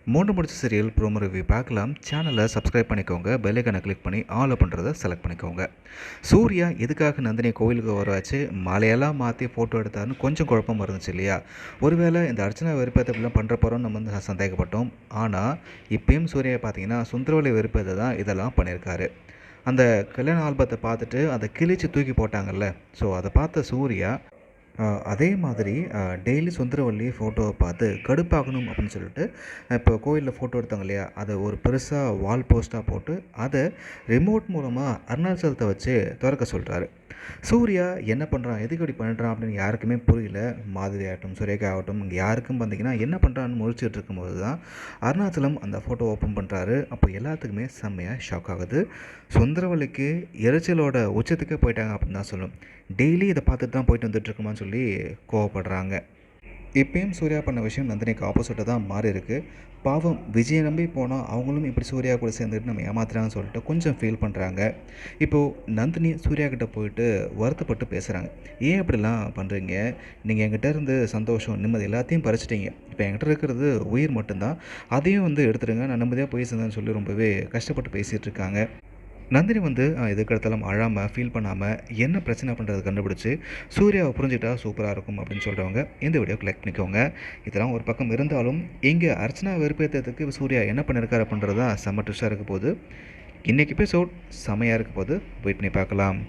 மூன்று முடிச்ச serial promo review பார்க்கலாம். சேனலை சப்ஸ்கிரைப் பண்ணிக்கோங்க. பெல் ஐகானை கிளிக் பண்ணி ஆல் பண்ணுறதை செலக்ட் பண்ணிக்கோங்க. சூர்யா எதுக்காக நந்தினி கோவிலுக்கு வர வச்சு மலையெல்லாம் மாற்றி ஃபோட்டோ எடுத்தாருன்னு கொஞ்சம் குழப்பம் இருந்துச்சு இல்லையா? ஒருவேளை இந்த அர்ச்சனா வெறுப்பேற்ற இப்படிலாம் பண்ணுற போகிறோம் நம்ம வந்து சந்தேகப்பட்டோம். ஆனால் இப்பயும் சூர்யா பார்த்தீங்கன்னா சுந்தரவல்லி வெறுப்பேற்ற தான் இதெல்லாம் பண்ணியிருக்காரு. அந்த கல்யாண ஆல்பத்தை பார்த்துட்டு அதை கிழிச்சு தூக்கி போட்டாங்கல்ல, ஸோ அதை பார்த்த சூர்யா அதே மாதிரி டெய்லி சுந்தரவல்லி ஃபோட்டோவை பார்த்து கடுப்பாகணும் அப்படின்னு சொல்லிட்டு இப்போ கோயிலில் ஃபோட்டோ எடுத்தாங்க இல்லையா, அதை ஒரு பெருசாக வால் போஸ்ட்டாக போட்டு அதை ரிமோட் மூலமாக அருணாச்சலத்தை வச்சு திறக்க சொல்கிறாரு. சூர்யா என்ன பண்ணுறான், எதுக்கு இப்படி பண்ணுறான் அப்படின்னு யாருக்குமே புரியல. மாதவி ஆகட்டும், சுரேகா ஆகட்டும், இங்கே யாருக்கும் பார்த்தீங்கன்னா என்ன பண்ணுறான்னு முழிச்சிட்டு இருக்கும்போது தான் அருணாச்சலம் அந்த ஃபோட்டோ ஓப்பன் பண்ணுறாரு. அப்போ எல்லாத்துக்குமே செம்மையாக ஷாக் ஆகுது. சுந்தரவல்லிக்கு எரிச்சலோட உச்சத்துக்கே போயிட்டாங்க அப்படின்னு தான் சொல்லணும். டெய்லி இதை பார்த்துட்டு தான் போயிட்டு வந்துட்டுருக்குமான்னு சொல்லி கோவப்படுறாங்க. இப்பயும் சூர்யா பண்ண விஷயம் நந்தினிக்கு ஆப்போசிட்டாக தான் மாறி இருக்குது. பாவம் விஜயை நம்பி போனால் அவங்களும் இப்படி சூர்யா கூட சேர்ந்துட்டு நம்ம ஏமாத்துறாங்கன்னு சொல்லிட்டு கொஞ்சம் ஃபீல் பண்ணுறாங்க. இப்போது நந்தினி சூர்யா கிட்டே போயிட்டு வருத்தப்பட்டு பேசுகிறாங்க. ஏன் இப்படிலாம் பண்ணுறீங்க? நீங்கள் என்கிட்ட இருந்து சந்தோஷம், நிம்மதி எல்லாத்தையும் பறிச்சிட்டிங்க. இப்போ என்கிட்ட இருக்கிறது உயிர் மட்டும்தான், அதையும் வந்து எடுத்துடுங்க, நான் நிம்மதியாக போய் சேர்ந்தேன்னு சொல்லி ரொம்பவே கஷ்டப்பட்டு பேசிகிட்டு இருக்காங்க. நந்தினி வந்து எதுக்கெடுத்தாலும் அழாமல் ஃபீல் பண்ணாமல் என்ன பிரச்சனை பண்ணுறது கண்டுபிடிச்சி சூர்யாவை புரிஞ்சுட்டா சூப்பராக இருக்கும் அப்படின்னு சொல்கிறவங்க இந்த வீடியோக்கு லைக் பண்ணிக்கோங்க. இதெல்லாம் ஒரு பக்கம் இருந்தாலும் இங்கே அர்ச்சனா வெறுப்பேற்றத்துக்கு சூர்யா என்ன பண்ணியிருக்காரு அப்படின்றது தான் செம்ம ட்விஸ்டாக இருக்க போகுது. இன்றைக்கி எபிசோட் செமையாக இருக்க போது வெயிட் பண்ணி பார்க்கலாம்.